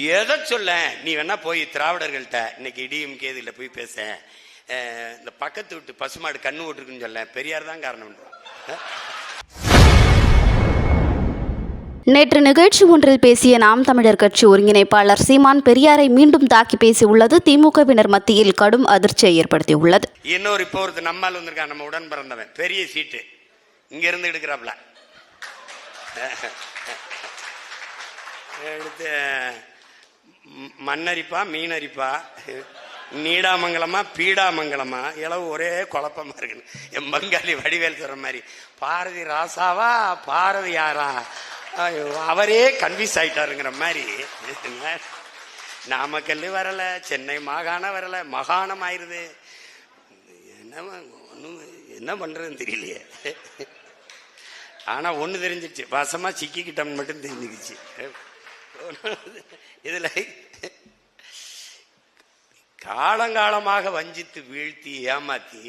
எதை சொல்ல நீ வேணா போய் திராவிடர்கள்ட்ட இன்னைக்கு டிஎம்கே இதில் போய் பேச, இந்த பக்கத்து விட்டு பசுமாடு கண்ணு ஓட்டுருக்குன்னு சொல்ல, பெரியார் தான் காரணம். நேற்று நிகழ்ச்சி ஒன்றில் பேசிய நாம் தமிழர் கட்சி ஒருங்கிணைப்பாளர் சீமான் பெரியாரை மீண்டும் தாக்கி பேசியுள்ளது திமுகவினர் மத்தியில் கடும் அதிர்ச்சியை ஏற்படுத்தியுள்ளது. இன்னொரு இப்போ ஒருத்தர் நம்மால் வந்திருக்கான், நம்ம உடன் பிறந்தவன், பெரிய சீட்டு இங்க இருந்து எடுக்கிறாப்ல, எடுத்து மண்ணரிப்பா மீனரிப்பா நீடாமங்கலமா பீடாமங்கலமா இளவு ஒரே குழப்பமா இருக்கு. என் பங்காளி வடிவேல் சொல்ற மாதிரி பாரதி ராசாவா பாரதி யாரா அவரே கன்வியூஸ் ஆயிட்டாருங்கிற மாதிரி. நாமக்கல் வரல, சென்னை மாகாணம் வரல, மகாணம் ஆயிருது. என்ன பண்றதுன்னு தெரியலையே. ஆனா ஒண்ணு தெரிஞ்சிச்சு, வசமா சிக்கிக்கிட்டோம்னு மட்டும் தெரிஞ்சுக்கிச்சு. இதுல காலங்காலமாக வஞ்சித்து வீழ்த்தி ஏமாத்தி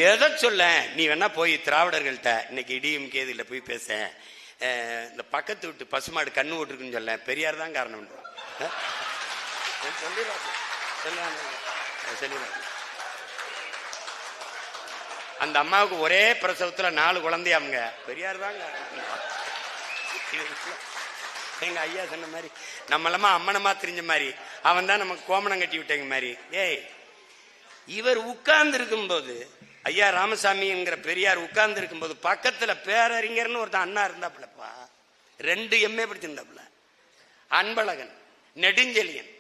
எதை சொல்ல நீ வேணா போய் திராவிடர்கள்ட்ட இன்னைக்கு டிஎம்கே இதில் போய் பேச, இந்த பக்கத்து விட்டு பசுமாடு கண்ணு ஓட்டுருக்குன்னு சொல்ல, பெரியார் தான் காரணம். அந்த அம்மாவுக்கு ஒரே பிரசவத்துல 4 குழந்தையாமுங்க, பெரியார் தான் காரணம். எங்க ஐயா சொன்ன மாதிரி நம்மளமா அம்மனமா தெரிஞ்ச மாதிரி அவன் தான் நமக்கு கோமணம் கட்டி விட்டேங்க மாதிரி. ஏய், இவர் உட்கார்ந்து இருக்கும் போது, ஐயா ராமசாமிங்கிற பெரியார் உட்கார்ந்து இருக்கும் போது பக்கத்துல பேரறிஞர்னு ஒருத்தன் அண்ணா இருந்தாப்புலப்பா, 2 MA படிச்சிருந்தாப்புல. அன்பழகன், நெடுஞ்செழியன்,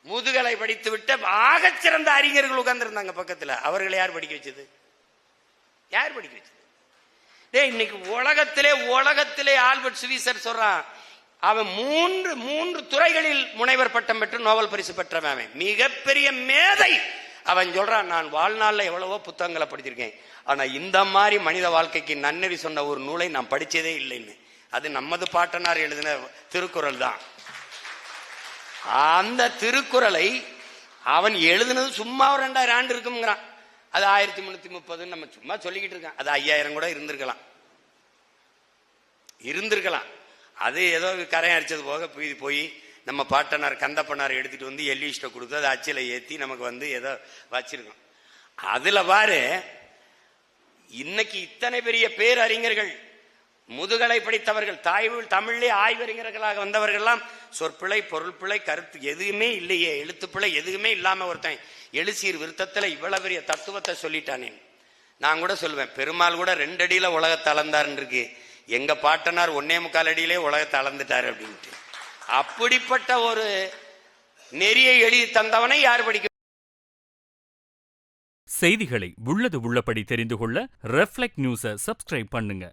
முதுகலை படித்து விட்ட ஆகச்சிறந்த அறிஞர்கள் உட்கார்ந்து இருந்தாங்க பக்கத்துல. அவர்களை யார் படிக்க வச்சது? யார் படிக்க வச்சது? இன்னைக்கு உலகத்திலே ஆல்பர்ட் ஸ்வீசர் சொல்றான், அவன் மூன்று துறைகளில் முனைவர் பட்டம் பெற்று நோபல் பரிசு பெற்றவன், மிகப்பெரிய மேதை. அவன் சொல்றான், நான் வாழ்நாள்ல எவ்வளவோ புத்தகங்களை படிச்சிருக்கேன், ஆனா இந்த மாதிரி மனித வாழ்க்கைக்கு நன்னெறி சொன்ன ஒரு நூலை நான் படிச்சதே இல்லைன்னு. அது நமது பாட்டனார் எழுதின திருக்குறள் தான். அந்த திருக்குறளை அவன் எழுதினது சும்மா 2000 ஆண்டு இருக்குங்கிறான். அது 1330 நம்ம சும்மா சொல்லிக்கிட்டு இருக்கான். அது 5000 கூட இருந்திருக்கலாம். அது ஏதோ கரை அடிச்சது போக போய் நம்ம பாட்டனார் கந்தப்பனார் எடுத்துட்டு வந்து எல்லிஸ்ட கொடுத்து அதை அச்சில ஏத்தி நமக்கு வந்து ஏதோ வச்சிருக்கோம். அதுல பாரு, இன்னைக்கு இத்தனை பெரிய பேரறிஞர்கள், முதுகலை படித்தவர்கள், தமிழ்லே ஆய்வறிஞர்களாக வந்தவர்கள் எல்லாம் சொற்பிழை, பொருள் பிழை, கருத்து எதுவுமே இல்லையே, எழுத்துப்பிழை எதுவுமே இல்லாம ஒருத்தன் எழுசீர் விருத்தத்துல இவ்வளவு பெரிய தத்துவத்தை சொல்லிட்டானே. நான் கூட சொல்லுவேன், பெருமாள் கூட 2 அடியில உலகத்தை அளந்தாருன்னு இருக்கு, எங்க பாட்டனார் 1.25 அடியிலே உலகத்தை அளந்துட்டாரு அப்படின்ட்டு. அப்படிப்பட்ட ஒரு நெறியை எழுதி தந்தவனை யார் படிக்க? செய்திகளை உள்ளது உள்ளபடி தெரிந்து கொள்ள ரெஃப்ளெக்ட் நியூஸை சப்ஸ்கிரைப் பண்ணுங்க.